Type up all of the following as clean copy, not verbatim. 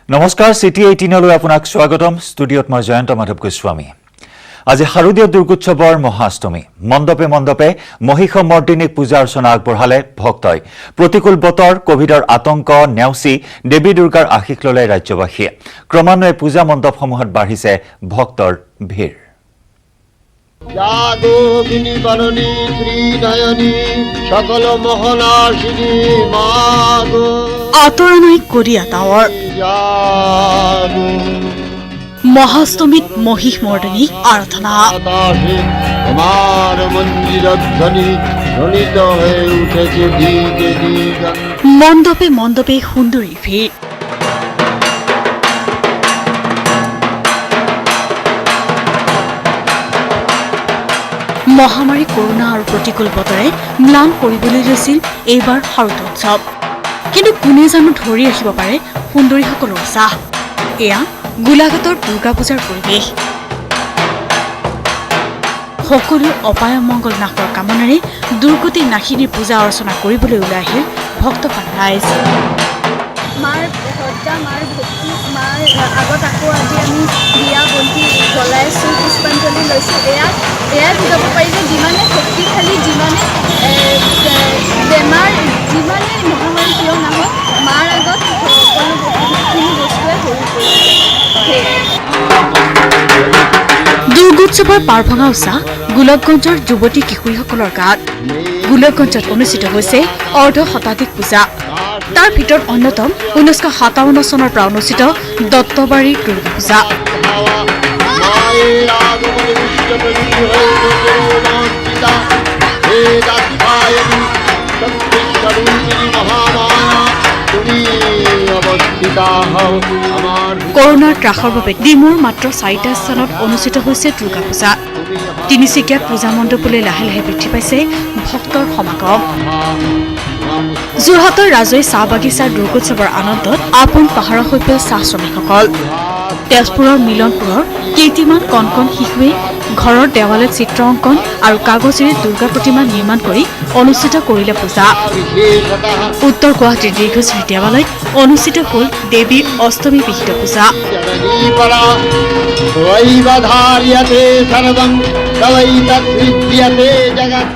নমস্কাৰ সিটি 18 লৈ আপোনাক স্বাগতম ষ্টুডিঅত মই জয়ন্ত মাধৱ গোস্বামী আজি শাৰদীয় দুৰ্গোৎসৱৰ মহাষ্টমী মণ্ডপে মণ্ডপে মহিষমৰ্দিনীক পূজা অৰ্চনা আগবঢ়ালে ভক্তই প্ৰতিকূল বতৰ কোভিডৰ আতংক নেওচি দেৱী দুৰ্গাৰ আশীষ ললে ৰাজ্যবাসীয়ে ক্ৰমান্বয়ে পূজা মণ্ডপসমূহত বাঢ়িছে ভক্তৰ ভিৰ যাগোগিনী বৰণী ত্ৰিনয়নী সকল মোহনাশিনী মাগো আতৰণাই কৰিয়া টাৱৰ মহাষ্টমীত মহিষ মৰ্দিনী আৰাধনা তোমাৰ মন্দিৰ ধ্বনি ধ্বনিত হয়ে উঠেছে দিকে দিগা মণ্ডপে মণ্ডপে সুন্দৰী ভিৰ মহামাৰী কৰোনা আৰু প্ৰতিকূল বতৰে ম্লান কৰিবলৈ লৈছিল এইবাৰ শাৰদ উৎসৱ কিন্তু কোনে জানো ধৰি ৰাখিব পাৰে সুন্দৰীসকলৰ উৎসাহ এয়া গোলাঘাটৰ দুৰ্গা পূজাৰ পৰিৱেশ সকলো অপায় মংগল নাশৰ কামনাৰে দুৰ্গতি নাশিনীৰ পূজা অৰ্চনা কৰিবলৈ ওলাই আহিল ভক্তপাল ৰাইজ মাৰ সজ্জা মাৰ ভক্তি মাৰ আগত আকৌ আজি আমি দিয়া বন্তি জ্বলাইছোঁ পুষ্পাঞ্জলি লৈছোঁ এয়া বুজাব পাৰি যে যিমানে শক্তিশালী যিমানে বেমাৰ যিমানে মহামাৰী কিয় নাহক মাৰ আগত সকলোখিনি বস্তুৱে সৰু কৰি দুৰ্গোৎসৱৰ পাৰ ভঙা উৎসাহ গোলকগঞ্জৰ যুৱতী কিশোৰীসকলৰ গাত গোলকগঞ্জত অনুষ্ঠিত হৈছে অৰ্ধ শতাধিক পূজা তাৰ ভিতৰত অন্যতম 1957 চনৰ পৰা অনুষ্ঠিত দত্তবাৰী দুৰ্গা পূজা কৰোনাৰ ত্ৰাসৰ বাবে ডিমুৰ মাত্ৰ 4টা স্থানত অনুষ্ঠিত হৈছে দুৰ্গা পূজা তিনিচুকীয়াত পূজা মণ্ডপলৈ লাহে লাহে বৃদ্ধি পাইছে ভক্তৰ সমাগম যোৰহাটৰ ৰাজৈ চাহ বাগিচাৰ দুৰ্গোৎসৱৰ আনন্দত আপোন পাহাৰৰ হৈ পেল চাহ শ্ৰমিকসকল তেজপুৰৰ মিলনপুৰৰ কেইটিমান কণ শিশুৱে ঘৰৰ দেৱালত চিত্ৰ অংকন আৰু কাগজেৰে দুৰ্গা প্ৰতিমা নিৰ্মাণ কৰি অনুষ্ঠিত কৰিলে পূজা উত্তৰ গুৱাহাটীৰ দীৰ্ঘশ্ৰী দেৱালয়ত অনুষ্ঠিত হ'ল দেৱীৰ অষ্টমী বিহিত পূজা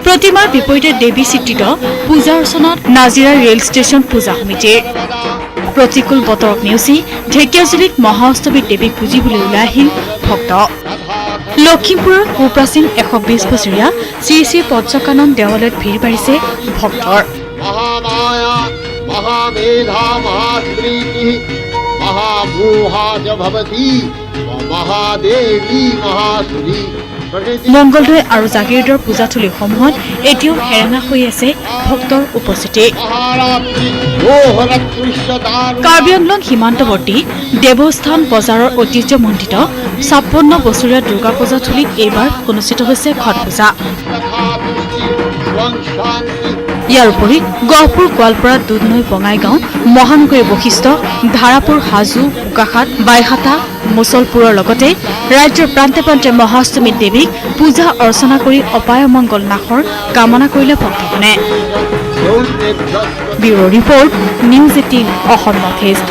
প্ৰতিমাৰ বিপৰীতে দেৱী চিত্ৰিত পূজা অৰ্চনাত নাজিৰা ৰেল ষ্টেচন পূজা সমিতিৰ প্ৰতিকূল বতৰক নেওচি ঢেকীয়াজুলিত মহাষ্টমীত দেৱীক পুজিবলৈ ওলাই আহিল ভক্ত লখিমপুৰৰ সুপ্ৰাচীন 120 বছৰীয়া শ্ৰী শ্ৰী পঞ্চকানন দেৱালয়ত ভিৰ বাঢ়িছে ভক্তৰ মংগলদৈ আৰু জাগিৰোডৰ পূজাথলীসমূহত এতিয়াও হেৰেঙা হৈ আছে ভক্তৰ উপস্থিতি কাৰ্বি আংলং সীমান্তৱৰ্তী দেৱস্থান বজাৰৰ ঐতিহ্যমণ্ডিত 56 বছৰীয়া দুৰ্গা পূজাথলীত এইবাৰ অনুষ্ঠিত হৈছে ঘট পূজা ইয়াৰ উপৰি গহপুৰ গোৱালপাৰা দুধনৈ বঙাইগাঁও মহানগৰী বশিষ্ঠ ধাৰাপুৰ হাজো বোকাখাত বাইহাটা মুছলপুৰৰ লগতে ৰাজ্যৰ প্ৰান্তে প্ৰান্তে মহাষ্টমীত দেৱীক পূজা অৰ্চনা কৰি অপায় মংগল নাশৰ কামনা কৰিলে ভক্তগণে bureau report news 18 Assam north east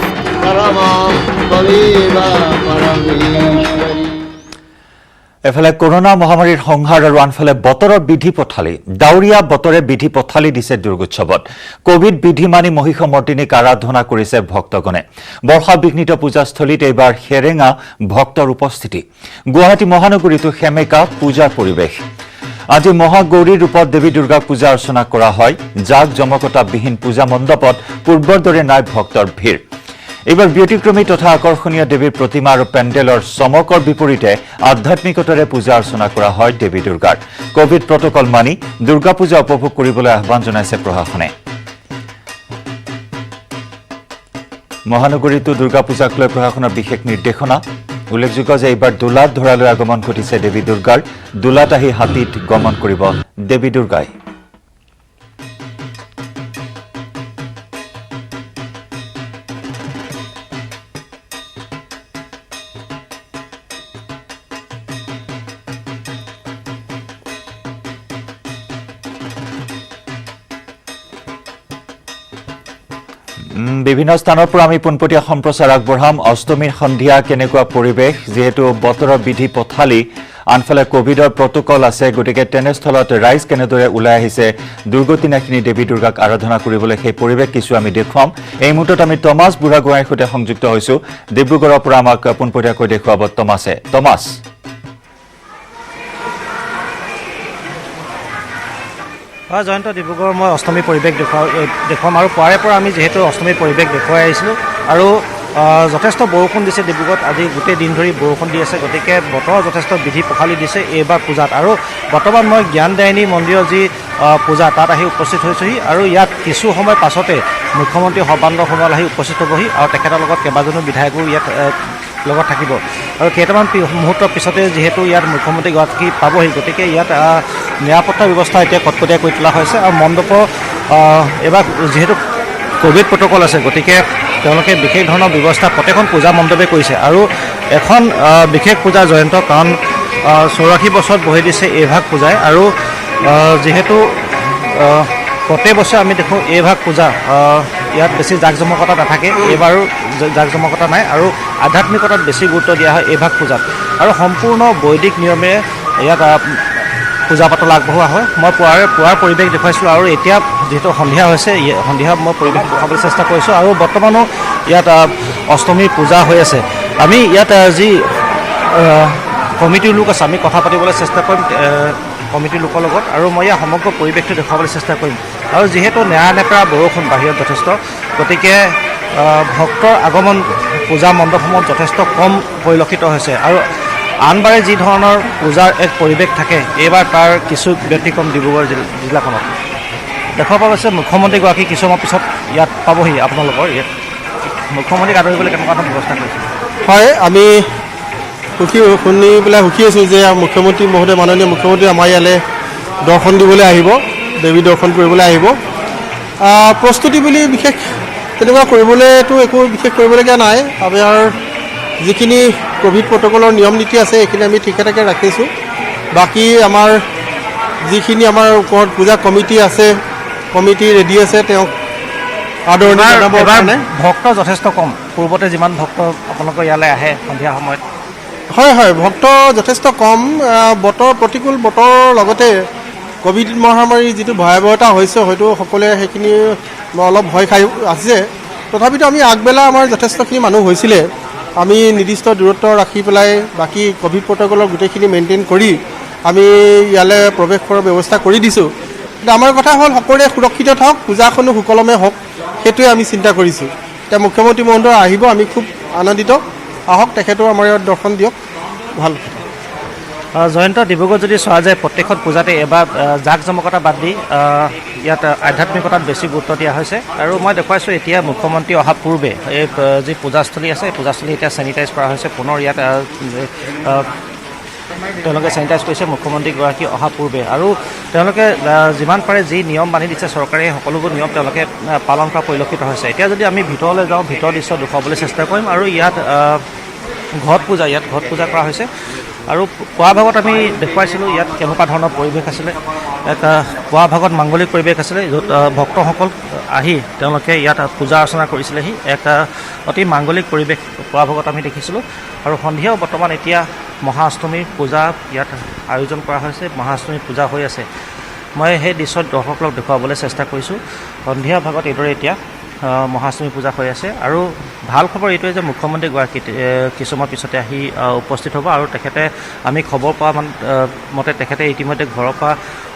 এফালে কৰোনা মহামাৰীৰ সংহাৰ আৰু আনফালে বতৰৰ বিধি পথালি ডাউৰীয়া বতৰে বিধি পথালি দিছে দুৰ্গোৎসৱত কোভিড বিধি মানি মহিষমৰ্দিনীক আৰাধনা কৰিছে ভক্তগণে বৰ্ষা বিঘ্নিত পূজাস্থলীত এইবাৰ হেৰেঙা ভক্তৰ উপস্থিতি গুৱাহাটী মহানগৰীতো সেমেকা পূজাৰ পৰিৱেশ আজি মহাগৌৰীৰ ৰূপত দেৱী দুৰ্গাক পূজা অৰ্চনা কৰা হয় জাক জমকতাবিহীন পূজা মণ্ডপত পূৰ্বৰ দৰে নাই ভক্তৰ ভিৰ এইবাৰ ব্যতিক্ৰমী তথা আকৰ্ষণীয় দেৱীৰ প্ৰতিমা আৰু পেণ্ডেলৰ চমকৰ বিপৰীতে আধ্যাত্মিকতাৰে পূজা অৰ্চনা কৰা হয় দেৱী দুৰ্গাৰ কোভিড প্ৰটকল মানি দুৰ্গা পূজা উপভোগ কৰিবলৈ আহ্বান জনাইছে প্ৰশাসনে মহানগৰীতো দুৰ্গা পূজাক লৈ প্ৰশাসনৰ বিশেষ নিৰ্দেশনা উল্লেখযোগ্য যে এইবাৰ দোলাত ধৰালৈ আগমন ঘটিছে দেৱী দুৰ্গাৰ দোলাত আহি হাতীত গমন কৰিব দেৱী দুৰ্গাই বিভিন্ন স্থানৰ পৰা আমি পোনপটীয়া সম্প্ৰচাৰ আগবঢ়াম অষ্টমীৰ সন্ধিয়া কেনেকুৱা পৰিৱেশ যিহেতু বতৰৰ বিধি পথালি আনফালে কোভিডৰ প্ৰটোকল আছে গতিকে তেনেস্থলত ৰাইজ কেনেদৰে ওলাই আহিছে দুৰ্গতিনাশিনী দেৱী দুৰ্গাক আৰাধনা কৰিবলৈ সেই পৰিৱেশ কিছু আমি দেখুৱাম এই মুহূৰ্তত আমি টমাছ বুঢ়াগোহাঁইৰ সৈতে সংযুক্ত হৈছো ডিব্ৰুগড়ৰ পৰা আমাক পোনপটীয়াকৈ দেখুৱাব টমাছে টমাছ জয়ন্ত ডিব্ৰুগড় মই অষ্টমী পৰিৱেশ দেখুৱাম আৰু পুৱাৰে পৰা আমি যিহেতু অষ্টমী পৰিৱেশ দেখুৱাই আহিছিলোঁ আৰু যথেষ্ট বৰষুণ দিছে ডিব্ৰুগড়ত আজি গোটেই দিন ধৰি বৰষুণ দি আছে গতিকে বতৰ যথেষ্ট বিধি পখালি দিছে এইবাৰ পূজাত আৰু বৰ্তমান মই জ্ঞানদায়িনী মন্দিৰৰ যি পূজা তাত আহি উপস্থিত হৈছোহি আৰু ইয়াত কিছু সময় পাছতে মুখ্যমন্ত্ৰী সৰ্বানন্দ সোণোৱাল আহি উপস্থিত হ'বহি আৰু তেখেতৰ লগত কেইবাজনো বিধায়কো ইয়াত লগত থাকিব আৰু কেইটামান মুহূৰ্তৰ পিছতে যিহেতু ইয়াত মুখ্যমন্ত্ৰীগৰাকী পাবহি গতিকে ইয়াত নিৰাপত্তা ব্যৱস্থা এতিয়া কটকটীয়া কৰি তোলা হৈছে আৰু মণ্ডপৰ এইবাৰ যিহেতু কোভিড প্ৰটোকল আছে গতিকে তেওঁলোকে বিশেষ ধৰণৰ ব্যৱস্থা প্ৰত্যেকখন পূজা মণ্ডপে কৰিছে আৰু এখন বিশেষ পূজা জয়ন্ত কাৰণ 84 বছৰত বহি দিছে এইভাগ পূজাই আৰু যিহেতু প্ৰত্যেক বছৰে আমি দেখোঁ এইভাগ পূজা ইয়াত বেছি জাকজমকতা নাথাকে এইবাৰো জাকজমকতা নাই আৰু আধ্যাত্মিকতাত বেছি গুৰুত্ব দিয়া হয় এইভাগ পূজাত আৰু সম্পূৰ্ণ বৈদিক নিয়মে ইয়াত পূজা পাতল আগবঢ়োৱা হয় মই পুৱাৰ পৰিৱেশ দেখুৱাইছিলোঁ আৰু এতিয়া যিহেতু সন্ধিয়া হৈছে সন্ধিয়া মই পৰিৱেশ দেখুৱাবলৈ চেষ্টা কৰিছোঁ আৰু বৰ্তমানো ইয়াত অষ্টমীৰ পূজা হৈ আছে আমি ইয়াত যি কমিটিৰ লোক আছে আমি কথা পাতিবলৈ চেষ্টা কৰিম কমিটিৰ লোকৰ লগত আৰু মই ইয়াৰ সমগ্ৰ পৰিৱেশটো দেখুৱাবলৈ চেষ্টা কৰিম আৰু যিহেতু নেৰানেপেৰা বৰষুণ বাহিৰত যথেষ্ট গতিকে ভক্তৰ আগমন পূজা মণ্ডপসমূহত যথেষ্ট কম পৰিলক্ষিত হৈছে আৰু আনবাৰে যি ধৰণৰ পূজাৰ এক পৰিৱেশ থাকে এইবাৰ তাৰ কিছু ব্যতিক্ৰম ডিব্ৰুগড় জিলাখনত দেখা পোৱা গৈছে মুখ্যমন্ত্ৰীগৰাকী কিছু সময় পিছত ইয়াত পাবহি আপোনালোকৰ ইয়াত মুখ্যমন্ত্ৰীক আদৰিবলৈ কেনেকুৱা ধৰণৰ ব্যৱস্থা কৰিছে হয় আমি শুনি পেলাই সুখী আছোঁ যে মুখ্যমন্ত্ৰী মহোদয় মাননীয় মুখ্যমন্ত্ৰী আমাৰ ইয়ালৈ দৰ্শন দিবলৈ আহিব দেৱী দৰ্শন কৰিবলৈ আহিব প্ৰস্তুতি বুলি বিশেষ তেনেকুৱা কৰিবলৈতো একো বিশেষ কৰিবলগীয়া নাই আমাৰ যিখিনি কোভিড প্ৰটোকলৰ নিয়ম নীতি আছে এইখিনি আমি ঠিকে ঠাকে ৰাখিছোঁ বাকী আমাৰ যিখিনি আমাৰ ওপৰত পূজা কমিটি আছে কমিটি ৰেডি আছে তেওঁক আদৰণি জনাবৰ কাৰণে ভক্ত যথেষ্ট কম পূৰ্বতে যিমান ভক্ত আপোনালোকৰ ইয়ালৈ আহে সন্ধিয়া সময়ত হয় হয় ভক্ত যথেষ্ট কম প্ৰতিকূল বতৰৰ লগতে কোভিড মহামাৰীৰ যিটো ভয়াৱহতা হৈছে হয়তো সকলোৱে সেইখিনি অলপ ভয় খাই আছে তথাপিতো আমি আগবেলা আমাৰ যথেষ্টখিনি মানুহ হৈছিলে আমি নিৰ্দিষ্ট দূৰত্ব ৰাখি পেলাই বাকী কোভিড প্ৰটোকলৰ গোটেইখিনি মেইনটেইন কৰি আমি ইয়ালৈ প্ৰৱেশ কৰাৰ ব্যৱস্থা কৰি দিছোঁ কিন্তু আমাৰ কথা হ'ল সকলোৱে সুৰক্ষিত থাকক পূজাখনো সুকলমে হওক সেইটোৱে আমি চিন্তা কৰিছোঁ এতিয়া মুখ্যমন্ত্ৰী মহোদয় আহিব আমি খুব আনন্দিত আহক তেখেতেও আমাৰ ইয়াত দৰ্শন দিয়ক ভাল জয়ন্ত ডিব্ৰুগড় যদি চোৱা যায় প্ৰত্যেকখন পূজাতে এবাৰ জাক জমকতা বাদ দি ইয়াত আধ্যাত্মিকতাত বেছি গুৰুত্ব দিয়া হৈছে আৰু মই দেখুৱাইছোঁ এতিয়া মুখ্যমন্ত্ৰী অহা পূৰ্বে এই যি পূজাস্থলী আছে এই পূজাস্থলী এতিয়া চেনিটাইজ কৰা হৈছে পুনৰ ইয়াত তেওঁলোকে চেনিটাইজ কৰিছে মুখ্যমন্ত্ৰীগৰাকী অহা পূৰ্বে আৰু তেওঁলোকে যিমান পাৰে যি নিয়ম বান্ধি দিছে চৰকাৰে সকলোবোৰ নিয়ম তেওঁলোকে পালন কৰা পৰিলক্ষিত হৈছে এতিয়া যদি আমি ভিতৰলৈ যাওঁ ভিতৰৰ দৃশ্য দেখুৱাবলৈ চেষ্টা কৰিম আৰু ইয়াত ঘট পূজা কৰা হৈছে আৰু পুৱা ভাগত আমি দেখুৱাইছিলোঁ ইয়াত কেনেকুৱা ধৰণৰ পৰিৱেশ আছিলে এক পুৱা ভাগত মাংগলিক পৰিৱেশ আছিলে য'ত ভক্তসকল আহি তেওঁলোকে ইয়াত পূজা অৰ্চনা কৰিছিলেহি এক অতি মাংগলিক পৰিৱেশ পুৱা ভাগত আমি দেখিছিলোঁ আৰু সন্ধিয়াও বৰ্তমান এতিয়া মহাষ্টমীৰ পূজা ইয়াত আয়োজন কৰা হৈছে মহাষ্টমীৰ পূজা হৈ আছে মই সেই দৃশ্যত দৰ্শকক দেখুৱাবলৈ চেষ্টা কৰিছোঁ সন্ধিয়া ভাগত এইদৰে এতিয়া মহাষ্টমী পূজা হৈ আছে আৰু ভাল খবৰ এইটোৱে যে মুখ্যমন্ত্ৰীগৰাকী কিছুমান পিছতে আহি উপস্থিত হ'ব আৰু তেখেতে আমি খবৰ পোৱা মতে তেখেতে ইতিমধ্যে ঘৰৰ পৰা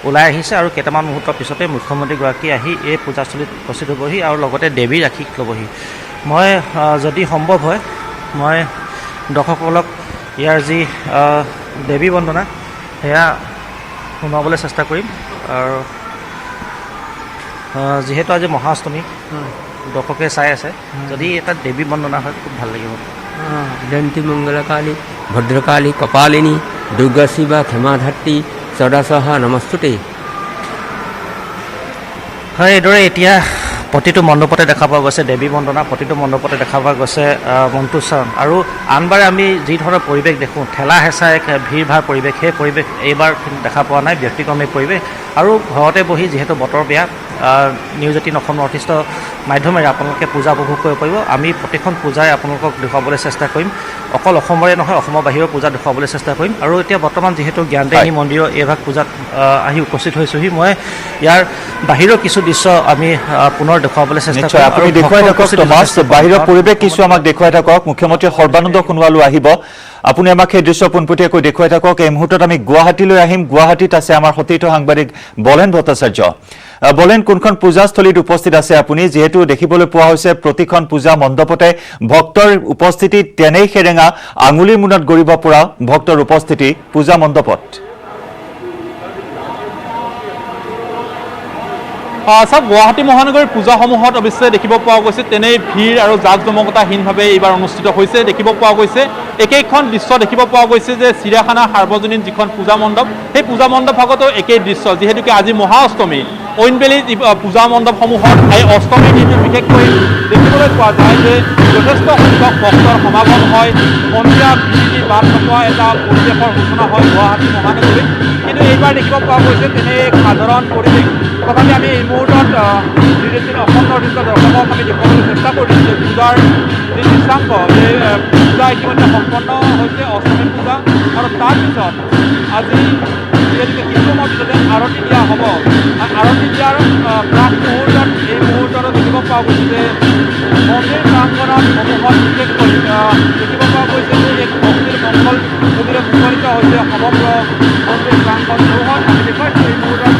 ওলাই আহিছে আৰু কেইটামান মুহূৰ্তৰ পিছতে মুখ্যমন্ত্ৰীগৰাকী আহি এই পূজাস্থলীত উপস্থিত হ'বহি আৰু লগতে দেৱীৰ আশীষ ল'বহি মই যদি সম্ভৱ হয় মই দৰ্শকসকলক ইয়াৰ যি দেৱী বন্দনা সেয়া শুনাবলৈ চেষ্টা কৰিম আৰু যিহেতু আজি মহাষ্টমী দৰ্শকে চাই আছে যদি এটা দেৱী বন্দনা হয় খুব ভাল লাগিব দন্তি মঙ্গলকালী ভদ্ৰকালী কপালিনী দুৰ্গা শিৱা ক্ষমাধাত্ৰী সদাসহা নমস্তুতে হয় এইদৰে এতিয়া প্ৰতিটো মণ্ডপতে দেখা পোৱা গৈছে দেৱী বন্দনা প্ৰতিটো মণ্ডপতে দেখা পোৱা গৈছে মন্ত্ৰোচ্চাৰণ আৰু আনবাৰে আমি যি ধৰণৰ পৰিৱেশ দেখোঁ ঠেলা হেঁচা এক ভিৰ ভাৰ পৰিৱেশ সেই পৰিৱেশ এইবাৰ দেখা পোৱা নাই ব্যক্তিক্ৰমী পৰিৱেশ আৰু ঘৰতে বহি যিহেতু বতৰ বেয়া নিউজ 18 অসম নৰ্থ ইষ্টৰ মাধ্যমেৰে আপোনালোকে পূজা উপভোগ কৰিব পাৰিব। আমি প্ৰতিখন পূজাই আপোনালোকক দেখুৱাবলৈ চেষ্টা কৰিম, অকল অসমৰে নহয় অসমৰ বাহিৰৰ পূজা দেখুৱাবলৈ চেষ্টা কৰিম। আৰু এতিয়া বৰ্তমান যিহেতু জ্ঞানদায়িনী মন্দিৰৰ এইভাগ পূজাত আহি উপস্থিত হৈছোহি, মই ইয়াৰ বাহিৰৰ কিছু দৃশ্য আমি পুনৰ দেখুৱাবলৈ চেষ্টা কৰিম। আপুনি দেখুৱাই থাকক টমাছ, বাহিৰৰ পৰিৱেশ কিছু আমাক দেখুৱাই থাকক। মুখ্যমন্ত্ৰী সৰ্বানন্দ সোণোৱালো আহিব, আপুনি আমাক সেই দৃশ্য পোনপটীয়াকৈ দেখুৱাই থাকক। এই মুহূৰ্তত আমি গুৱাহাটীলৈ আহিম। গুৱাহাটীত আছে আমাৰ সতীৰ্থ সাংবাদিক বলেন ভট্টাচাৰ্য। বলেন, কোনখন পূজাস্থলীত উপস্থিত আছে আপুনি? যিহেতু দেখিবলৈ পোৱা হৈছে প্ৰতিখন পূজা মণ্ডপতে ভক্তৰ উপস্থিতি তেনেই সেৰেঙা, আঙুলিৰ মুনত গৰিব পৰা ভক্তৰ উপস্থিতি পূজা মণ্ডপত। চাওক, গুৱাহাটী মহানগৰীৰ পূজাসমূহত অৱশ্যে দেখিব পোৱা গৈছে তেনেই ভিৰ আৰু জাক জমকতাহীনভাৱে এইবাৰ অনুষ্ঠিত হৈছে দেখিব পোৱা গৈছে। একেইখন দৃশ্য দেখিব পোৱা গৈছে যে চিৰিয়াখানা সাৰ্বজনীন যিখন পূজা মণ্ডপ, সেই পূজা মণ্ডপভাগতো একেই দৃশ্য, যিহেতুকে আজি মহাঅষ্টমী। ঐনবেলি পূজা মণ্ডপসমূহত এই অষ্টমীৰ দিনটো বিশেষকৈ দেখিবলৈ পোৱা যায় যে যথেষ্ট সংখ্যক ভক্তৰ সমাগম হয়, সন্ধিয়া বিজুলী বাট নোপোৱা এটা পৰিৱেশৰ সূচনা হয় গুৱাহাটী মহানগৰীত। কিন্তু এইবাৰ দেখিব পোৱা গৈছে তেনে এক সাধাৰণ পৰিৱেশ। তথাপি আমি এই মুহূৰ্তত অসম নৰ্থ ইষ্টৰ দৰ্শকক আমি দেখুৱাবলৈ চেষ্টা কৰিছোঁ যে পূজাৰ যি দৃশ্যাংক, যে পূজা ইতিমধ্যে সম্পন্ন হৈছে, অষ্টমী পূজা। আৰু তাৰপিছত আজি যিহেতুকে কিছু সময়ৰ পিছতে আৰতি দিয়া হ'ব, আৰতি দিয়াৰ প্ৰাক মুহূৰ্তত এই মুহূৰ্তত দেখিব পোৱা গৈছে যে মন্দিৰ প্ৰাংগণত সমূহত বিশেষকৈ দেখিব পোৱা গৈছে যে এক ভক্তিৰ মংগল ছবিৰে মুখৰিত হৈছে সমগ্ৰ মন্দিৰ প্ৰাংগণসমূহত। আমি দেখুৱাইছোঁ এই মুহূৰ্তত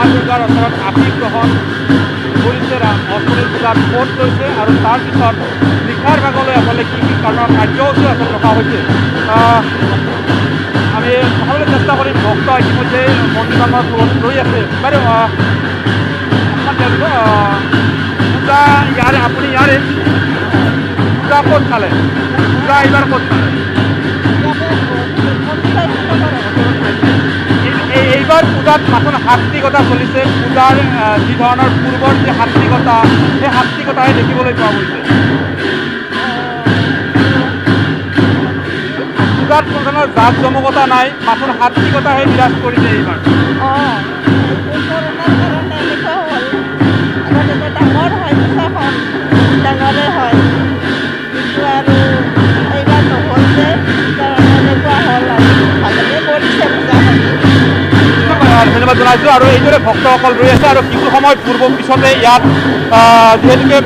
দুৰ্গাৰ ওচৰত আশীষ গ্ৰহণ কৰিছে, অষ্টমী পূজাত ভোট লৈছে। আৰু তাৰপিছত নিশাৰ ভাগলৈ আচলতে কি কি কাৰণৰ কাৰ্যসূচী আচলতে ৰখা হৈছে আমি চাবলৈ চেষ্টা কৰিম। ভক্ত ইতিমধ্যে মন্দিৰখনত ৰৈ আছে। বাইদেউ, পূজা ইয়াৰে আপুনি ইয়াৰে পূজা ক'ত চালে? পূজা এইবাৰ ক'ত চালে? এইবাৰ পূজাত মাথোন সাত্বিকতা চলিছে। পূজাৰ যি ধৰণৰ পূৰ্বৰ যি সাত্বিকতা, সেই সাত্বিকতাহে দেখিবলৈ পোৱা গৈছে। পূজাত কোনো ধৰণৰ জাক জমকতা নাই, মাথোন সাত্বিকতাহে বিৰাজ কৰিছে এইবাৰ। ডাঙৰ হয় পূজাখন, ডাঙৰে হয়, কিন্তু আৰু এইবাৰ নহ'ল যে এনেকুৱা হ'ল আৰু ভালকে কৰিছে পূজাখন। ধন্যবাদ জনাইছোঁ। আৰু এইদৰে ভক্তসকল ৰৈ আছে আৰু কিছু সময় পূৰ্ব পিছতে ইয়াত যিহেতুকে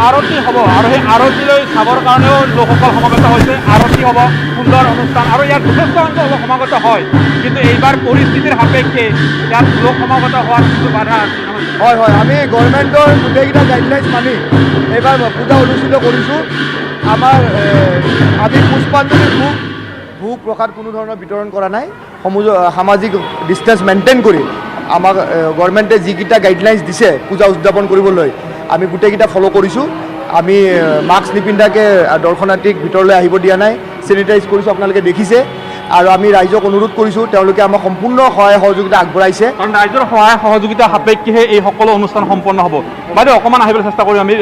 আৰতি হ'ব আৰু সেই আৰতিলৈ চাবৰ কাৰণেও লোকসকল সমাগত হৈছে। আৰতি হ'ব, সুন্দৰ অনুষ্ঠান, আৰু ইয়াত যথেষ্ট সংখ্যক লোক সমাগত হয়। কিন্তু এইবাৰ পৰিস্থিতিৰ সাপেক্ষে ইয়াত লোক সমাগত হোৱাৰ কিছু বাধা আছে। হয় হয়, আমি গভৰ্ণমেণ্টৰ গোটেইকেইটা গাইডলাইনছ মানি এইবাৰ পূজা অনুষ্ঠিত কৰিছোঁ। আমাৰ আমি পুষ্পাঞ্জলি ভোগ প্ৰসাদ কোনো ধৰণৰ বিতৰণ কৰা নাই। সামাজিক ডিষ্টেঞ্চ মেইনটেইন কৰি আমাক গভৰ্ণমেণ্টে যিকেইটা গাইডলাইনছ দিছে পূজা উদযাপন কৰিবলৈ, আমি গোটেইকেইটা ফ'ল' কৰিছোঁ। আমি মাস্ক নিপিন্ধাকৈ দৰ্শনাৰ্থীক ভিতৰলৈ আহিব দিয়া নাই, চেনিটাইজ কৰিছোঁ, আপোনালোকে দেখিছে। আৰু আমি ৰাইজক অনুৰোধ কৰিছোঁ, তেওঁলোকে আমাক সম্পূৰ্ণ সহায় সহযোগিতা আগবঢ়াইছে। কাৰণ ৰাইজৰ সহায় সহযোগিতা সাপেক্ষেহে এই সকলো অনুষ্ঠান সম্পন্ন হ'ব। বাইদেউ, অকণমান আহিবলৈ চেষ্টা কৰিম আমি।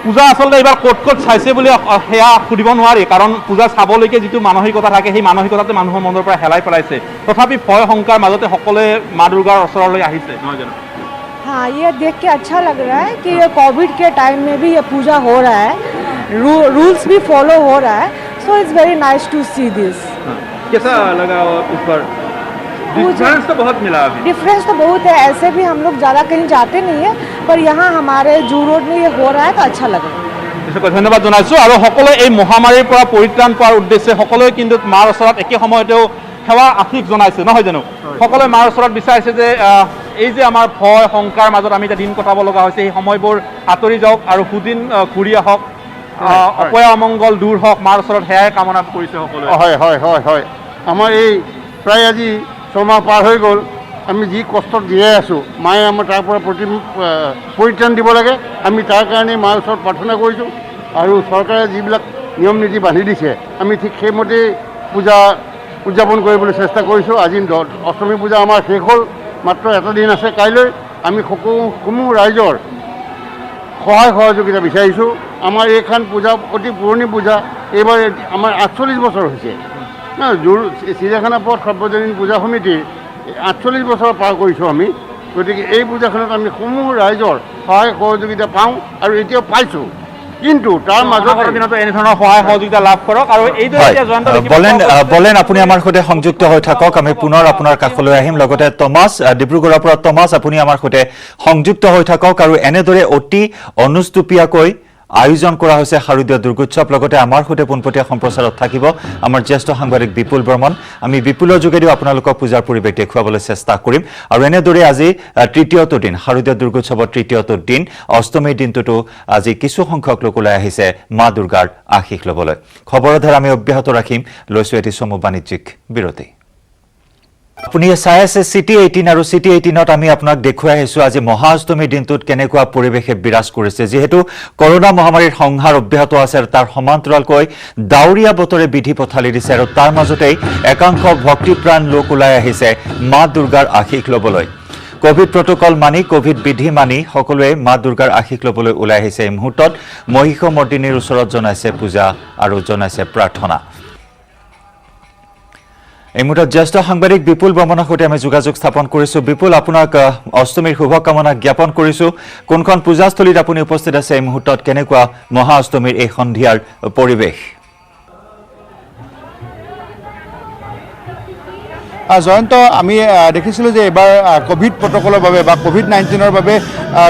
পূজা আচলতে এইবাৰ ক'ত ক'ত চাইছে বুলি সেয়া সুধিব নোৱাৰি, কাৰণ পূজা চাবলৈকে যিটো মানসিকতা থাকে সেই মানসিকতাতে মানুহৰ মনৰ পৰা হেলাই পেলাইছে। তথাপি ভয় শংকাৰ মাজতে সকলোৱে মা দুৰ্গাৰ ওচৰলৈ আহিছে, নহয় জানো? हाँ, ये देख के अच्छा लग रहा है कि ये कोविड के टाइम में भी ये पूजा हो रहा है, रूल्स भी फॉलो हो रहा है, so it's very nice to see this. कैसा लगा उस पर? डिफरेंस तो बहुत मिला अभी। डिफरेंस तो बहुत है, ऐसे भी हम लोग ज़्यादा कहीं जाते नहीं है, पर यहाँ हमारे जू रोड में ये हो रहा है तो अच्छा लग रहा है। ধন্যবাদ জনাইছোঁ। আৰু সকলোৱে এই মহামাৰীৰ পৰা পৰিত্ৰাণ পোৱাৰ উদ্দেশ্যে সকলোৱে কিন্তু মাৰ ওচৰত একে সময়তেও সেৱা আশীষ জনাইছে, নহয় জানো? সকলোৱে মাৰ ওচৰত বিচাৰিছে যে এই যে আমাৰ ভয় শংকাৰ মাজত আমি এতিয়া দিন কটাব লগা হৈছে, সেই সময়বোৰ আঁতৰি যাওক আৰু সুদিন ঘূৰি আহক, অপয়া অমংগল দূৰ হওক, মাৰ ওচৰত সেয়াই কামনা কৰিছে সকলোৱে। হয় হয় হয় হয়, আমাৰ এই প্ৰায় আজি ছমাহ পাৰ হৈ গ'ল, আমি যি কষ্টত জীয়াই আছোঁ, মায়ে আমাৰ তাৰ পৰা পৰিত্ৰাণ দিব লাগে। আমি তাৰ কাৰণে মাৰ ওচৰত প্ৰাৰ্থনা কৰিছোঁ। আৰু চৰকাৰে যিবিলাক নিয়ম নীতি বান্ধি দিছে, আমি ঠিক সেইমতেই পূজা উদযাপন কৰিবলৈ চেষ্টা কৰিছোঁ। আজি অষ্টমী পূজা আমাৰ শেষ হ'ল, মাত্ৰ এটা দিন আছে কাইলৈ। আমি সমূহ ৰাইজৰ সহায় সহযোগিতা বিচাৰিছোঁ। আমাৰ এইখন পূজা অতি পুৰণি পূজা, এইবাৰ আমাৰ 48 বছৰ হৈছে। চিৰিয়াখানা পথ সৰ্বজনীন পূজা সমিতিৰ 48 বছৰ পাৰ কৰিছোঁ আমি। গতিকে এই পূজাখনত আমি সমূহ ৰাইজৰ সহায় সহযোগিতা পাওঁ আৰু এতিয়াও পাইছোঁ। কিন্তু তাৰ মাজত দিনতো এনেধৰণৰ সহায় সহযোগিতা লাভ কৰক। আৰু এইদৰে এতিয়া জয়ন্ত বলেন আপুনি আমাৰ সৈতে সংযুক্ত হৈ থাকক, আমি পুনৰ আপোনাৰ কাষলৈ আহিম। লগতে টমাছ, ডিব্ৰুগড়ৰ পৰা টমাছ, আপুনি আমাৰ সৈতে সংযুক্ত হৈ থাকক। আৰু এনেদৰে অতি অনুষ্টুপীয়াকৈ আয়োজন কৰা হৈছে শাৰদীয় দুৰ্গোৎসৱ। লগতে আমাৰ সৈতে পোনপটীয়া সম্প্ৰচাৰত থাকিব আমাৰ জ্যেষ্ঠ সাংবাদিক বিপুল বৰ্মন। আমি বিপুলৰ যোগেদিও আপোনালোকক পূজাৰ পৰিৱেশ দেখুৱাবলৈ চেষ্টা কৰিম। আৰু এনেদৰে আজি তৃতীয়টো দিন, শাৰদীয় দুৰ্গোৎসৱৰ তৃতীয়টো দিন, অষ্টমীৰ দিনটোতো আজি কিছু সংখ্যক লোক ওলাই আহিছে মা দুৰ্গাৰ আশীষ ল'বলৈ। খবৰৰ ধাৰা আমি অব্যাহত ৰাখিম। লৈছোঁ এটি চমু বাণিজ্যিক বিৰতি। আপুনি চাই আছে চিটি 18 আৰু চিটি 18ত আমি আপোনাক দেখুৱাই আহিছোঁ আজি মহা অষ্টমীৰ দিনটোত কেনেকুৱা পৰিৱেশে বিৰাজ কৰিছে। যিহেতু কৰোনা মহামাৰীৰ সংহাৰ অব্যাহত আছে, তাৰ সমান্তৰালকৈ ডাৱৰীয়া বতৰে বিধি পথালি দিছে। আৰু তাৰ মাজতেই একাংশ ভক্তিপ্ৰাণ লোক ওলাই আহিছে মা দুৰ্গাৰ আশীষ ল'বলৈ। কোভিড প্ৰট'কল মানি, কোভিড বিধি মানি সকলোৱে মা দুৰ্গাৰ আশীষ ল'বলৈ ওলাই আহিছে। এই মুহূৰ্তত মহিষমৰ্দিনীৰ ওচৰত জনাইছে পূজা আৰু জনাইছে প্ৰাৰ্থনা। এই মুহূৰ্তত জ্যেষ্ঠ সাংবাদিক বিপুল বৰ্মনৰ সৈতে আমি যোগাযোগ স্থাপন কৰিছোঁ। বিপুল, আপোনাক অষ্টমীৰ শুভকামনা জ্ঞাপন কৰিছোঁ। কোনখন পূজাস্থলীত আপুনি উপস্থিত আছে এই মুহূৰ্তত? কেনেকুৱা মহা অষ্টমীৰ এই সন্ধিয়াৰ পৰিৱেশ? জয়ন্ত, আমি দেখিছিলোঁ যে এইবাৰ কোভিড প্ৰট'কলৰ বাবে বা COVID-19ৰ বাবে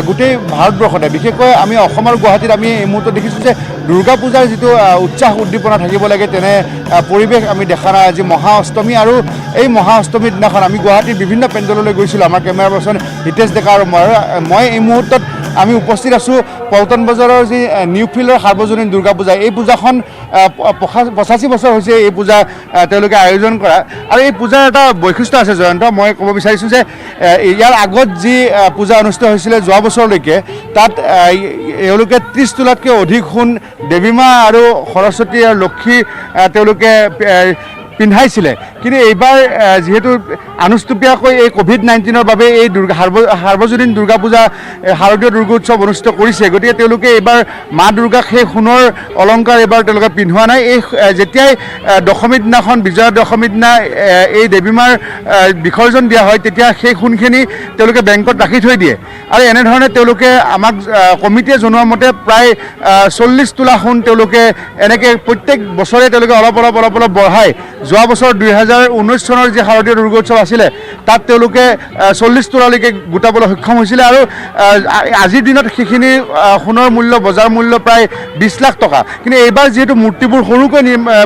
গোটেই ভাৰতবৰ্ষতে, বিশেষকৈ আমি অসম আৰু গুৱাহাটীত আমি এই মুহূৰ্তত দেখিছোঁ যে দুৰ্গা পূজাৰ যিটো উৎসাহ উদ্দীপনা থাকিব লাগে তেনে পৰিৱেশ আমি দেখা নাই আজি মহা অষ্টমী। আৰু এই মহা অষ্টমীৰ দিনাখন আমি গুৱাহাটীৰ বিভিন্ন পেণ্ডেললৈ গৈছিলোঁ। আমাৰ কেমেৰা পাৰ্চন হিতেশ ডেকা আৰু মই এই মুহূৰ্তত আমি উপস্থিত আছোঁ পল্টন বজাৰৰ যি নিউ ফিল্ডৰ সাৰ্বজনীন দুৰ্গা পূজা। এই পূজাখন 85 বছৰ হৈছে এই পূজা তেওঁলোকে আয়োজন কৰা। আৰু এই পূজাৰ এটা বৈশিষ্ট্য আছে জয়ন্ত, মই ক'ব বিচাৰিছোঁ যে ইয়াৰ আগত যি পূজা অনুষ্ঠিত হৈছিলে যোৱা বছৰলৈকে, তাত এওঁলোকে 30 তোলাতকৈ অধিক সোণ দেৱী মা আৰু সৰস্বতী আৰু লক্ষী তেওঁলোকে পিন্ধাইছিলে। কিন্তু এইবাৰ যিহেতু আনুষ্ঠানিকভাৱে এই COVID-19ৰ বাবে এই সাৰ্বজনীন দুৰ্গা পূজা শাৰদীয় দুৰ্গোৎসৱ অনুষ্ঠিত কৰিছে, গতিকে তেওঁলোকে এইবাৰ মা দুৰ্গাক সেই সোণৰ অলংকাৰ এইবাৰ তেওঁলোকে পিন্ধোৱা নাই। এই যেতিয়াই দশমীৰ দিনাখন, বিজয়া দশমীৰ দিনা এই দেৱী মাৰ বিসৰ্জন দিয়া হয়, তেতিয়া সেই সোণখিনি তেওঁলোকে বেংকত ৰাখি থৈ দিয়ে। আৰু এনেধৰণে তেওঁলোকে আমাক কমিটিয়ে জনোৱা মতে প্ৰায় 40 তোলা সোণ তেওঁলোকে এনেকৈ প্ৰত্যেক বছৰে তেওঁলোকে অলপ বঢ়ায়। যোৱা বছৰ 2019 চনৰ যি শাৰদীয় দুৰ্গোৎসৱ আছিলে তাত তেওঁলোকে 40 তোলালৈকে গোটাবলৈ সক্ষম হৈছিলে। আৰু আজিৰ দিনত সেইখিনি সোণৰ মূল্য, বজাৰ মূল্য প্ৰায় 20 লাখ টকা। কিন্তু এইবাৰ যিহেতু মূৰ্তিবোৰ সৰুকৈ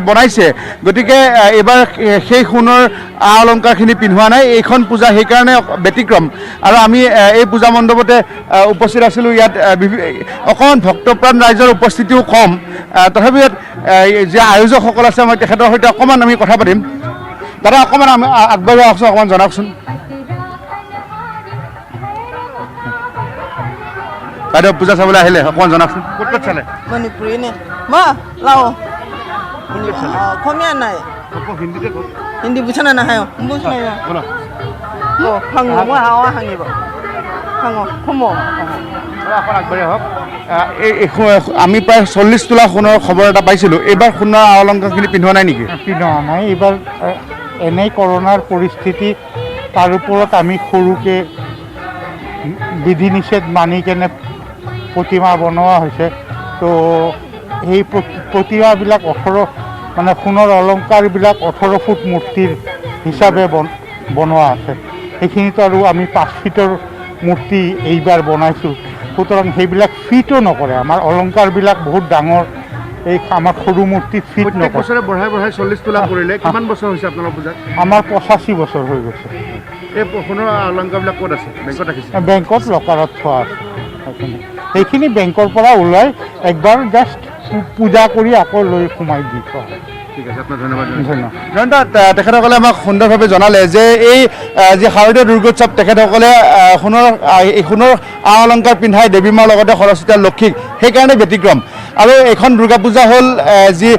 বনাইছে, গতিকে এইবাৰ সেই সোণৰ অলংকাৰখিনি পিন্ধোৱা নাই। এইখন পূজা সেইকাৰণে ব্যতিক্ৰম। আৰু আমি এই পূজা মণ্ডপতে উপস্থিত আছিলোঁ। ইয়াত অকণমান ভক্তপ্ৰাণ ৰাইজৰ উপস্থিতিও কম। তথাপিও যি আয়োজকসকল আছে, মই তেখেতৰ সৈতে অকণমান আমি কথা পাতিম। দাদা, অকণমান আমি আগবাঢ়ি আহকচোন, অকণমান জনাওকচোন। বাইদেউ পূজা চাবলৈ আহিলে, অকণমান জনাওকচোন, ক'ত চালে? মণিপুৰী নে মই লাও অসমীয়া নাই, হিন্দীতে কওক। হিন্দী বুজা না নাহে বুজা নাই হাঙ মই হাৱা হাঙিব হাঙ সোমো অকণ আগবাঢ়ি আহক। আমি প্ৰায় 40 তোলা সোণৰ খবৰ এটা পাইছিলোঁ। এইবাৰ সোণৰ অলংকাৰখিনি পিন্ধোৱা নাই নেকি? পিন্ধোৱা নাই। এইবাৰ এনেই কৰোণাৰ পৰিস্থিতি, তাৰ ওপৰত আমি সৰুকৈ বিধি নিষেধ মানি কেনে প্ৰতিমা বনোৱা হৈছে। তো সেই প্ৰতিমাবিলাক 18 মানে সোণৰ অলংকাৰবিলাক 18 ফুট মূৰ্তিৰ হিচাপে বনোৱা আছে। সেইখিনিতো আৰু আমি 5 ফিটৰ মূৰ্তি এইবাৰ বনাইছোঁ, সুতৰাং সেইবিলাক ফিটো নকৰে। আমাৰ অলংকাৰবিলাক বহুত ডাঙৰ, এই আমাৰ সৰু মূৰ্তি ফিট নকৰে। বছৰে বঢ়াই 40 তোলা কৰিলে। কিমান বছৰ হৈছে আপোনালোকৰ পূজাত? আমাৰ 85 বছৰ হৈ গৈছে। এই সোণৰ অলংকাৰবিলাক ক'ত আছে? বেংকত ৰাখিছে? বেংকত লকাৰত থোৱা আছে। সেইখিনি বেংকৰ পৰা ওলাই একবাৰ জাষ্ট পূজা কৰি আকৌ লৈ সোমাই দি থোৱা হয়। ঠিক আছে, আপোনাৰ ধন্যবাদ। জয়ন্ত, তেখেতসকলে আমাক সুন্দৰভাৱে জনালে যে এই যি শাৰদীয় দুৰ্গোৎসৱ, তেখেতসকলে সোণৰ আ অলংকাৰ পিন্ধাই দেৱী মাৰ লগতে সৰস্বতী আৰু লক্ষীক, সেইকাৰণে ব্যতিক্ৰম। আৰু এইখন দুৰ্গা পূজা হ'ল যি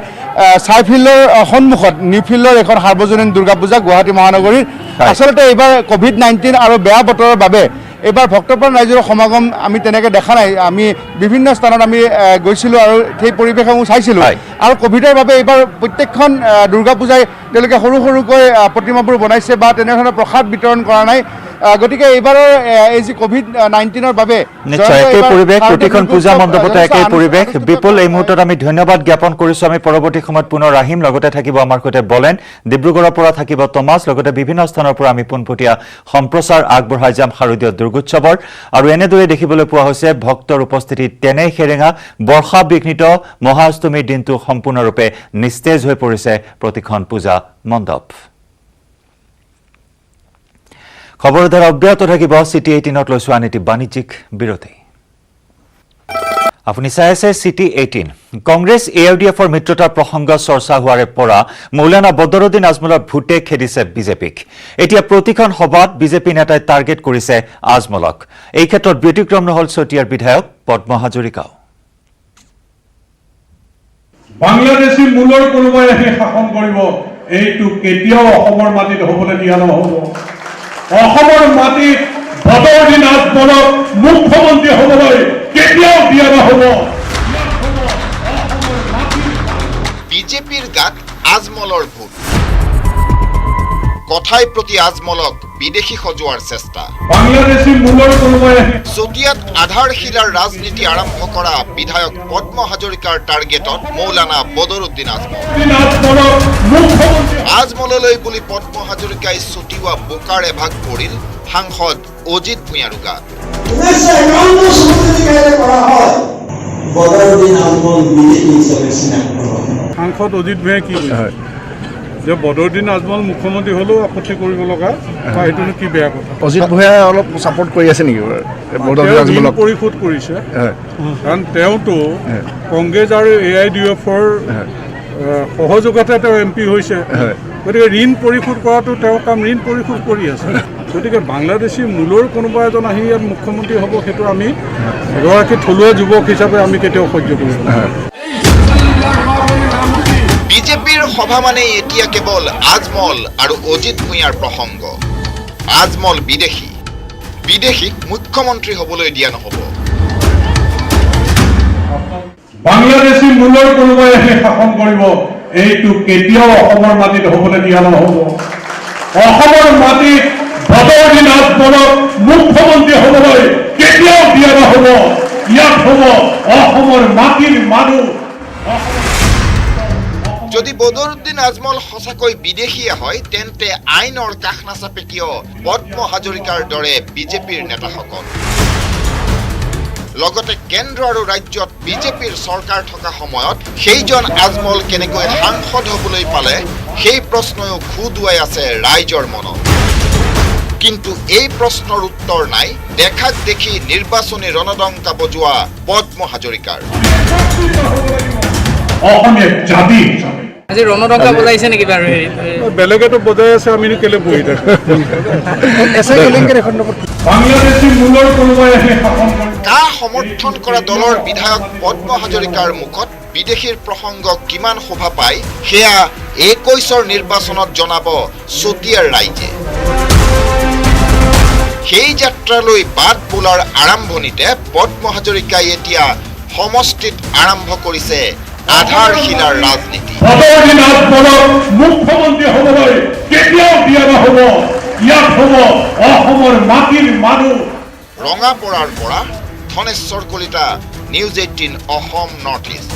চাইফিল্ডৰ সন্মুখত নিউ ফিল্ডৰ এখন সাৰ্বজনীন দুৰ্গা পূজা গুৱাহাটী মহানগৰীৰ আচলতে এইবাৰ COVID-19 আৰু বেয়া বতৰৰ বাবে এইবাৰ ভক্তপ্ৰাণ ৰাইজৰ সমাগম আমি তেনেকৈ দেখা নাই আমি বিভিন্ন স্থানত আমি গৈছিলোঁ আৰু সেই পৰিৱেশসমূহ চাইছিলোঁ আৰু ক'ভিডৰ বাবে এইবাৰ প্ৰত্যেকখন দুৰ্গা পূজাই তেওঁলোকে সৰু সৰুকৈ প্ৰতিমাবোৰ বনাইছে বা তেনেধৰণৰ প্ৰসাদ বিতৰণ কৰা নাই গতিকে এইবাৰৰ এই যি COVID-19ৰ বাবে নিশ্চয় একেই পৰিৱেশ প্ৰতিখন পূজা মণ্ডপতে একেই পৰিৱেশ বিপুল এই মুহূৰ্তত আমি ধন্যবাদ জ্ঞাপন কৰিছোঁ আমি পৰৱৰ্তী সময়ত পুনৰ আহিম লগতে থাকিব আমাৰ সৈতে বলেন ডিব্ৰুগড়ৰ পৰা থাকিব টমাছ লগতে বিভিন্ন স্থানৰ পৰা আমি পোনপটীয়া সম্প্ৰচাৰ আগবঢ়াই যাম শাৰদীয় দুৰ্গোৎসৱৰ আৰু এনেদৰে দেখিবলৈ পোৱা হৈছে ভক্তৰ উপস্থিতিত তেনেই সেৰেঙা বৰ্ষা বিঘ্নিত মহাষ্টমীৰ দিনটো সম্পূৰ্ণৰূপে নিস্তেজ হৈ পৰিছে প্ৰতিখন পূজা মণ্ডপ খবৰ ধাৰা অব্যাহত থাকিব চিটি 18ত লৈছো আনিটি বাণিজ্যিক বিৰতি আপুনি চাই আছে চিটি 18 কংগ্ৰেছ এআইডিএফৰ মিত্ৰতাৰ প্ৰসংগ চৰ্চা হোৱাৰে পৰা মৌলানা বদৰুদ্দিন আজমলৰ ভোটে খেদিছে বিজেপিক এতিয়া প্ৰতিখন সভাত বিজেপি নেতাই টাৰ্গেট কৰিছে আজমলক এই ক্ষেত্ৰত ব্যতিক্ৰম নহল চতিয়াৰ বিধায়ক পদ্ম হাজৰিকাও বাংলাদেশী মূলৰ কোনোবাই আহি শাসন কৰিব এইটো কেতিয়াও অসমৰ মাটিত হ'বলৈ দিয়া নহ'ব অসমৰ মাটিত বদৰুদ্দিন আজমলক মুখ্যমন্ত্ৰী হ'বলৈ কেতিয়াও দিয়া নহ'ব বিজেপিৰ গাত আজমলৰ ভোট কথাই প্ৰতি আজমলক বিদেশী সজোৱাৰ চেষ্টা বাংলাদেশী মূলৰ কোনোবাই চতিয়াত আধাৰশিলাৰ ৰাজনীতি আৰম্ভ কৰা বিধায়ক পদ্ম হাজৰিকাৰ টাৰ্গেটত মৌলানা বদৰুদ্দিন আজমল আজমললৈ বুলি পদ্ম হাজৰিকাই ছটিওৱা বোকাৰ এভাগ পৰিল সাংসদ অজিত ভূঞাৰ গাত সাংসদ অজিত ভূঞাই কি যে বদৰুদ্দিন আজমল মুখ্যমন্ত্ৰী হ'লেও আপত্তি কৰিব লগা সেইটোনো কি বেয়া কথা অজিত ভূঞাই অলপ ছাপোৰ্ট কৰি আছে নেকি ঋণ পৰিশোধ কৰিছে কাৰণ তেওঁতো কংগ্ৰেছ আৰু এআইডিএফৰ সহযোগতে তেওঁ MP হৈছে গতিকে ঋণ পৰিশোধ কৰাটো তেওঁৰ কাম ঋণ পৰিশোধ কৰি আছে গতিকে বাংলাদেশী মূলৰ কোনোবা এজন আহি ইয়াত মুখ্যমন্ত্ৰী হ'ব সেইটো আমি এগৰাকী থলুৱা যুৱক হিচাপে আমি কেতিয়াও সহ্য কৰিব নোৱাৰোঁ বিজেপিৰ সভা মানে এতিয়া কেৱল আজমল আৰু অজিত ভূঞাৰ প্ৰসংগ আজমল বিদেশীক মুখ্যমন্ত্ৰী হ'বলৈ দিয়া নহ'ব বাংলাদেশী মূলৰ কোনোবাই আহি শাসন কৰিব এইটো কেতিয়াও অসমৰ মাটিত হ'বলৈ দিয়া নহ'ব অসমৰ মাটিত বদৰুদ্দিন আজমলক মুখ্যমন্ত্ৰী হ'বলৈ কেতিয়াও দিয়া নহ'ব ইয়াত হ'ব অসমৰ মাটিৰ মানুহ যদি বদৰুদ্দিন আজমল সঁচাকৈ বিদেশীয়ে হয় তেন্তে আইনৰ কাষ নাচাপে কিয় পদ্ম হাজৰিকাৰ দৰে বিজেপিৰ নেতাসকল লগতে কেন্দ্ৰ আৰু ৰাজ্যত বিজেপিৰ চৰকাৰ থকা সময়ত সেইজন আজমল কেনেকৈ সাংসদ হ'বলৈ পালে সেই প্ৰশ্নও খুদুৱাই আছে ৰাইজৰ মনত কিন্তু এই প্ৰশ্নৰ উত্তৰ নাই দেখাক দেখি নিৰ্বাচনী ৰণদংকা বজোৱা পদ্ম হাজৰিকাৰ অসমীয়া জাতি আজি ৰণদংকা বজাইছে নেকি বাৰু বেলেগেতো বজাই আছে আমি কেলে বহি থাকো বাংলাদেশী মূলৰ কোনোবাই আহি শাসন কা সমৰ্থন কৰা দলৰ বিধায়ক পদ্ম হাজৰিকাৰ মুখত বিদেশীৰ প্ৰসংগ কিমান শোভা পায় সেয়া 21ৰ নিৰ্বাচনত জনাব চতিয়াৰ ৰাইজে সেই যাত্ৰালৈ বাট বোলাৰ আৰম্ভণিতে পদ্ম হাজৰিকাই এতিয়া সমষ্টিত আৰম্ভ কৰিছে আধাৰশিলাৰ ৰাজনীতি বদৰুদ্দিন আজমলক মুখ্যমন্ত্ৰী হ'বলৈ কেতিয়াও দিয়া নহ'ব ইয়াত হ'ব অসমৰ মাটিৰ মানুহ ৰঙাপৰাৰ পৰা Dhaneswar Kalita news 18 Assam north east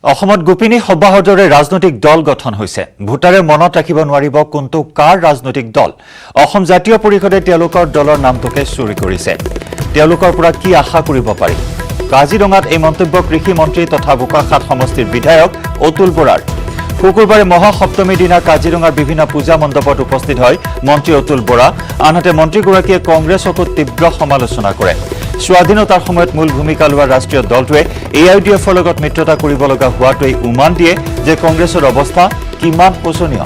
অসমত গোপিনী সভাসদৰে ৰাজনৈতিক দল গঠন হৈছে ভোটাৰে মনত ৰাখিব নোৱাৰিব কোনটো কাৰ ৰাজনৈতিক দল অসম জাতীয় পৰিষদে তেওঁলোকৰ দলৰ নামটোকে চুৰি কৰিছে তেওঁলোকৰ পৰা কি আশা কৰিব পাৰি কাজিৰঙাত এই মন্তব্য কৃষি মন্ত্ৰী তথা বোকাখাত সমষ্টিৰ বিধায়ক অতুল বৰাৰ শুকুৰবাৰে মহাসপ্তমীৰ দিনা কাজিৰঙাৰ বিভিন্ন পূজা মণ্ডপত উপস্থিত হয় মন্ত্ৰী অতুল বৰা আনহাতে মন্ত্ৰীগৰাকীয়ে কংগ্ৰেছকো তীব্ৰ সমালোচনা কৰে স্বাধীনতাৰ সময়ত মূল ভূমিকা লোৱা ৰাষ্ট্ৰীয় দলটোৱে এআইডিএফৰ লগত মিত্ৰতা কৰিব লগা হোৱাটোৱে উমান দিয়ে যে কংগ্ৰেছৰ অৱস্থা কিমান শোচনীয়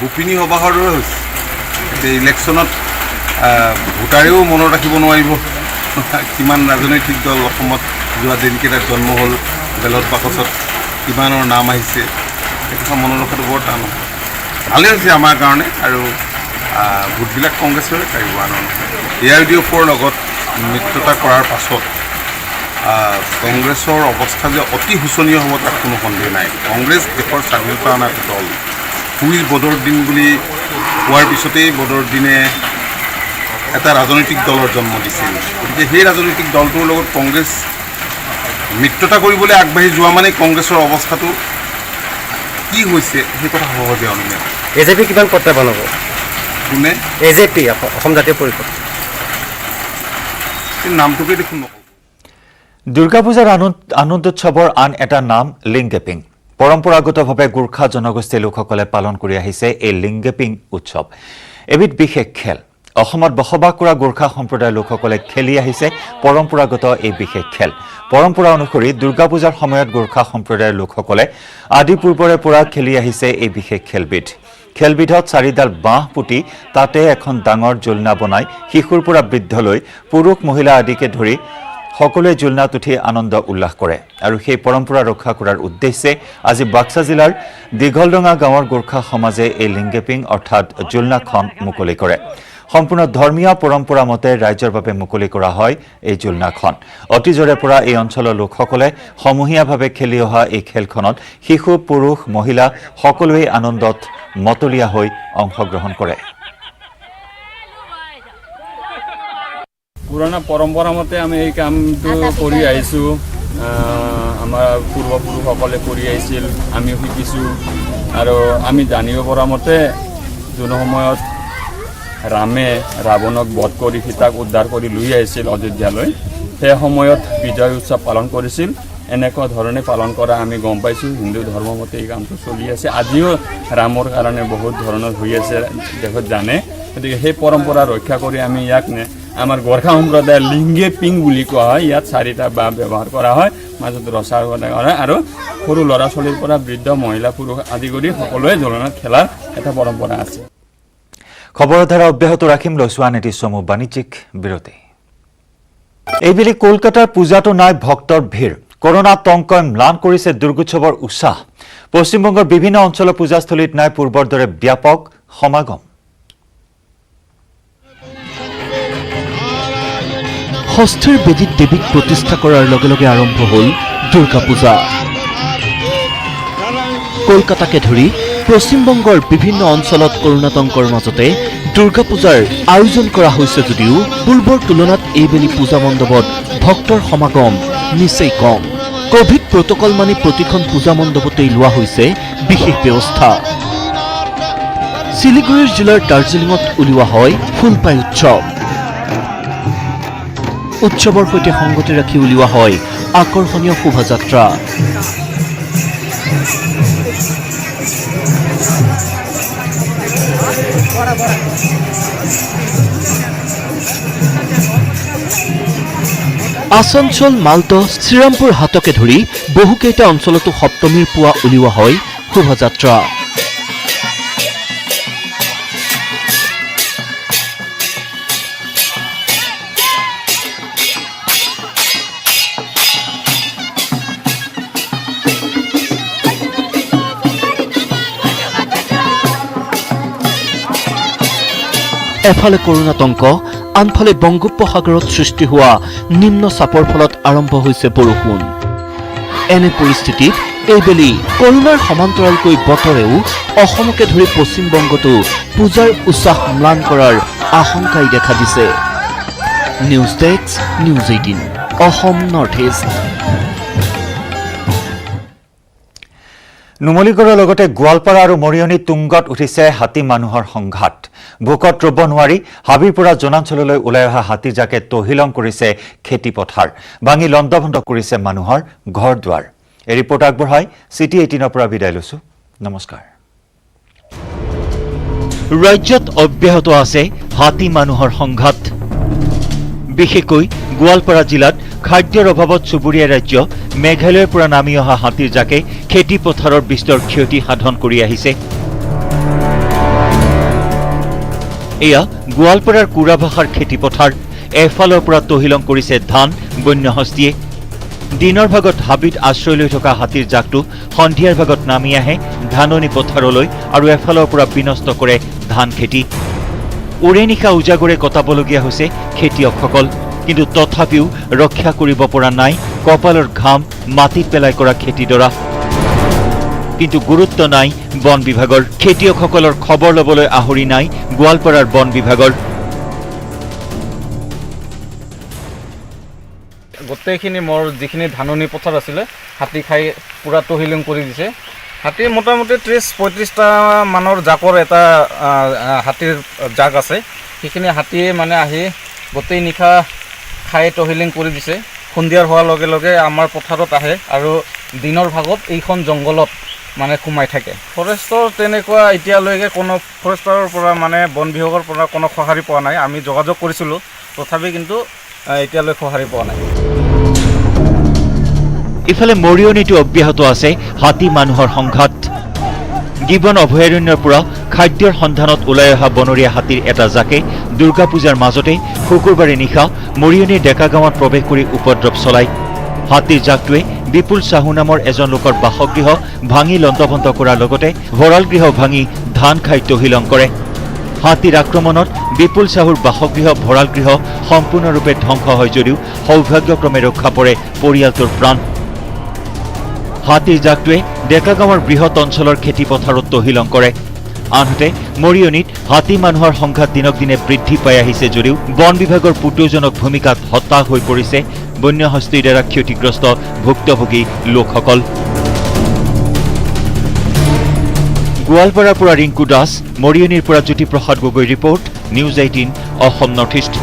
গোপিনী সভাসদৰ হৈছে ইলেকশ্যনত ভোটাৰেও মনত ৰাখিব নোৱাৰিব কিমান ৰাজনৈতিক দল অসমত যোৱা দিনকেইটাত জন্ম হ'ল, বেলট বাকচত কিমানৰ নাম আহিছে, সেই কথা মনত ৰখাটো বৰ টান নহয়। ভালেই হৈছে আমাৰ কাৰণে, আৰু ভোটবিলাক কংগ্ৰেছৰে কাঢ়িব আনৰ নহয়। AIUDFৰ লগত মিত্ৰতা কৰাৰ পাছত কংগ্ৰেছৰ অৱস্থা যে অতি শোচনীয় হ'ব তাত কোনো সন্দেহ নাই। কংগ্ৰেছ দেশৰ স্বাধীনতা অনা দল। হুই বদৰুদ্দিন বুলি কোৱাৰ পিছতেই বদৰুদ্দিনে এটা ৰাজনৈতিক দলৰ জন্ম দিছিল। গতিকে সেই ৰাজনৈতিক দলটোৰ লগত কংগ্ৰেছ মিত্ৰতা কৰিবলৈ আগবাঢ়ি যোৱা মানে কংগ্ৰেছৰ অৱস্থাটো কি হৈছে সেই কথা সহজে অনুমেয়। AJP কিমান প্ৰত্যাহ্বান হ'ব? কোনে? AJP অসম জাতীয় পৰিষদ নামটোকে দেখোন নকওঁ। দুৰ্গা পূজাৰ আনন্দোৎসৱৰ আন এটা নাম লিংগেপিং। পৰম্পৰাগতভাৱে গোৰ্খা জনগোষ্ঠীৰ লোকসকলে পালন কৰি আহিছে এই লিংগেপিং উৎসৱ। এবিধ বিশেষ খেল। অসমত বসবাস কৰা গোৰ্খা সম্প্ৰদায়ৰ লোকসকলে খেলি আহিছে পৰম্পৰাগত এই বিশেষ খেল। পৰম্পৰা অনুসৰি দুৰ্গা পূজাৰ সময়ত গোৰ্খা সম্প্ৰদায়ৰ লোকসকলে আদি পূৰ্বৰে পৰা খেলি আহিছে এই বিশেষ খেলবিধ। খেলবিধত 4ডাল বাঁহ পুতি তাতে এখন ডাঙৰ জোলনা বনাই শিশুৰ পৰা বৃদ্ধলৈ পুৰুষ মহিলা আদিকে ধৰি সকলোৱে জোলনাত উঠি আনন্দ উল্লাস কৰে। আৰু সেই পৰম্পৰা ৰক্ষা কৰাৰ উদ্দেশ্যে আজি বাক্সা জিলাৰ দীঘলডঙা গাঁৱৰ গোৰ্খা সমাজে এই লিংগেপিং অৰ্থাৎ জোলনাখন মুকলি কৰে। সম্পূৰ্ণ ধৰ্মীয় পৰম্পৰা মতে ৰাইজৰ বাবে মুকলি কৰা হয় এই জোলনাখন। অতীজৰে পৰা এই অঞ্চলৰ লোকসকলে সমূহীয়াভাৱে খেলি অহা এই খেলখনত শিশু পুৰুষ মহিলা সকলোৱে আনন্দত মতলীয়া হৈ অংশগ্ৰহণ কৰে। পুৰণা পৰম্পৰা মতে আমি এই কামটো কৰি আহিছোঁ। আমাৰ পূৰ্বপুৰুষসকলে কৰি আহিছিল, আমিও শিকিছোঁ। আৰু আমি জানিব পৰা মতে যোন সময়ত ৰামে ৰাৱণক বধ কৰি সীতাক উদ্ধাৰ কৰি লৈ আহিছিল অযোধ্যালৈ, সেই সময়ত বিজয় উৎসৱ পালন কৰিছিল। এনেকুৱা ধৰণে পালন কৰা আমি গম পাইছোঁ। হিন্দু ধৰ্ম মতে এই কামটো চলি আছে। আজিও ৰামৰ কাৰণে বহুত ধৰণৰ হৈ আছে দেশত জানে। গতিকে সেই পৰম্পৰা ৰক্ষা কৰি আমি ইয়াক আমাৰ গোৰ্খা সম্প্ৰদায়ৰ লিংগেপিং বুলি কোৱা হয়। ইয়াত 4টা বাঁহ ব্যৱহাৰ কৰা হয়, মাজত ৰছাৰ কৰা হয়, আৰু সৰু ল'ৰা ছোৱালীৰ পৰা বৃদ্ধ মহিলা পুৰুষ আদি কৰি সকলোৱে জোলনাত খেলাৰ এটা পৰম্পৰা আছে। খবৰৰ ধাৰা অব্যাহত ৰাখিম। লৈছোৱা নীতি চমু বাণিজ্যিক বিৰতি। এইবেলি কলকাতাৰ পূজাটো নাই ভক্তৰ ভিৰ। কৰোনা তংকই ম্লান কৰিছে দুৰ্গোৎসৱৰ উৎসাহ। পশ্চিমবংগৰ বিভিন্ন অঞ্চলৰ পূজাস্থলীত নাই পূৰ্বৰ দৰে ব্যাপক সমাগম। ষষ্ঠীৰ বেদীত দেৱীক প্ৰতিষ্ঠা কৰাৰ লগে লগে আৰম্ভ হ'ল দুৰ্গা পূজা। কলকাতাকে ধৰি পশ্চিমবংগৰ বিভিন্ন অঞ্চলত কৰোনাতংকৰ মাজতে দুৰ্গা পূজাৰ আয়োজন কৰা হৈছে যদিও পূৰ্বৰ তুলনাত এইবেলি পূজা মণ্ডপত ভক্তৰ সমাগম নিচেই কম। কোভিড প্ৰটকল মানি প্ৰতিখন পূজা মণ্ডপতেই লোৱা হৈছে বিশেষ ব্যৱস্থা। শিলিগুৰিৰ জিলাৰ দাৰ্জিলিঙত উলিওৱা হয় ফুলপাই উৎসৱ। উৎসৱৰ সৈতে সংগতি ৰাখি উলিওৱা হয় আকৰ্ষণীয় শোভাযাত্ৰা। আসানসোল মালদহ শ্ৰীৰামপুৰ হাটকে ধৰি বহুকেইটা অঞ্চলতো সপ্তমীৰ পুৱা উলিওৱা হয় শোভাযাত্ৰা। এফালে কৰোনাতংক, আনফালে বংগোপসাগৰত সৃষ্টি হোৱা নিম্ন চাপৰ ফলত আৰম্ভ হৈছে বৰষুণ। এনে পৰিস্থিতিত এইবেলি কৰোনাৰ সমান্তৰালকৈ বতৰেও অসমকে ধৰি পশ্চিমবংগতো পূজাৰ উৎসাহ ম্লান কৰাৰ আশংকাই দেখা দিছে। News desk, news 18, Assam north east. নুমলীগড়ৰ লগতে গোৱালপাৰা আৰু মৰিয়নি তুংগত উঠিছে হাতী মানুহৰ সংঘাত। ভোকত ৰ'ব নোৱাৰি হাবিৰ পৰা জনাঞ্চললৈ ওলাই অহা হাতীজাকে তহিলং কৰিছে খেতি পথাৰ, ভাঙি লণ্ডভণ্ড কৰিছে মানুহৰ ঘৰ দুৱাৰ। এই ৰিপৰ্ট আগবঢ়াই চিটি 18ৰ পৰা বিদায় লৈছো। নমস্কাৰ। ৰাজ্যত অব্যাহত আছে হাতী মানুহৰ সংঘাত। বিশেষকৈ গোৱালপাৰা জিলাত খাদ্যৰ অভাৱত চুবুৰীয়া ৰাজ্য মেঘালয়ৰ পৰা নামি অহা হাতীৰ জাকে খেতি পথাৰৰ বিস্তৰ ক্ষতি সাধন কৰি আহিছে। এয়া গোৱালপাৰাৰ কুৰাভাষাৰ খেতিপথাৰ এফালৰ পৰা তহিলং কৰিছে ধান বন্যহস্তীয়ে দিনৰ ভাগত হাবিত আশ্ৰয় লৈ থকা হাতীৰ জাকটো সন্ধিয়াৰ ভাগত নামি আহে ধাননি পথাৰলৈ আৰু এফালৰ পৰা বিনষ্ট কৰে ধান খেতি উৰে নিশা উজাগৰে কটাবলগীয়া হৈছে খেতিয়কসকল কিন্তু তথাপিও ৰক্ষা কৰিব পৰা নাই কপালৰ ঘাম মাটিত পেলাই কৰা খেতিডৰা কিন্তু গুৰুত্ব নাই বন বিভাগৰ খেতিয়কসকলৰ খবৰ ল'বলৈ আহৰি নাই গোৱালপাৰাৰ বন বিভাগৰ গোটেইখিনি মোৰ যিখিনি ধাননি পথাৰ আছিলে হাতী খাই পুৰা তহিলং কৰি দিছে হাতী মোটামুটি 30-35টা মানৰ জাকৰ এটা হাতীৰ জাক আছে সেইখিনি হাতীয়ে মানে আহি গোটেই নিশা খাই তহিলং কৰি দিছে সন্ধিয়াৰ হোৱাৰ লগে লগে আমাৰ পথাৰত আহে আৰু দিনৰ ভাগত এইখন জংঘলত মানে সোমাই থাকে ফৰেষ্টৰ তেনেকুৱা এতিয়ালৈকে কোনো ফৰেষ্টৰৰ পৰা মানে বন বিভাগৰ পৰা কোনো সঁহাৰি পোৱা নাই আমি যোগাযোগ কৰিছিলোঁ তথাপি কিন্তু এতিয়ালৈ সঁহাৰি পোৱা নাই ইফালে মৰিয়নিটো অব্যাহত আছে হাতী মানুহৰ সংঘাত গিবন অভয়াৰণ্যৰ পৰা খাদ্যৰ সন্ধানত ওলাই অহা বনৰীয়া হাতীৰ এটা জাকে দুৰ্গা পূজাৰ মাজতে শুকুৰবাৰে নিশা মৰিয়নিৰ ডেকা গাঁৱত প্ৰৱেশ কৰি উপদ্ৰৱ চলায় হাতীৰ জাকটোৱে বিপুল চাহু নামৰ এজন লোকৰ বাসগৃহ ভাঙি লণ্ডভণ্ড কৰাৰ লগতে ভঁৰাল গৃহ ভাঙি ধান খাই তহিলং কৰে হাতীৰ আক্ৰমণত বিপুল চাহুৰ বাসগৃহ ভঁৰাল গৃহ সম্পূৰ্ণৰূপে ধ্বংস হয় যদিও সৌভাগ্যক্ৰমে ৰক্ষা পৰে পৰিয়ালটোৰ প্ৰাণ হাতীৰ জাকটোৱে ডেকা গাঁৱৰ বৃহৎ অঞ্চলৰ খেতিপথাৰত তহিলং কৰে আনহাতে মৰিয়নিত হাতী মানুহৰ সংঘাত দিনক দিনে বৃদ্ধি পাই আহিছে যদিও বন বিভাগৰ পুতৌজনক ভূমিকাত হতাশ হৈ পৰিছে বন্যহস্তীৰ দ্বাৰা ক্ষতিগ্ৰস্ত ভুক্তভোগী লোকসকল গোৱালপাৰাৰ পৰা ৰিংকু দাস মৰিয়নিৰ পৰা Jyotiprasad Gogoi report news 18 Assam north east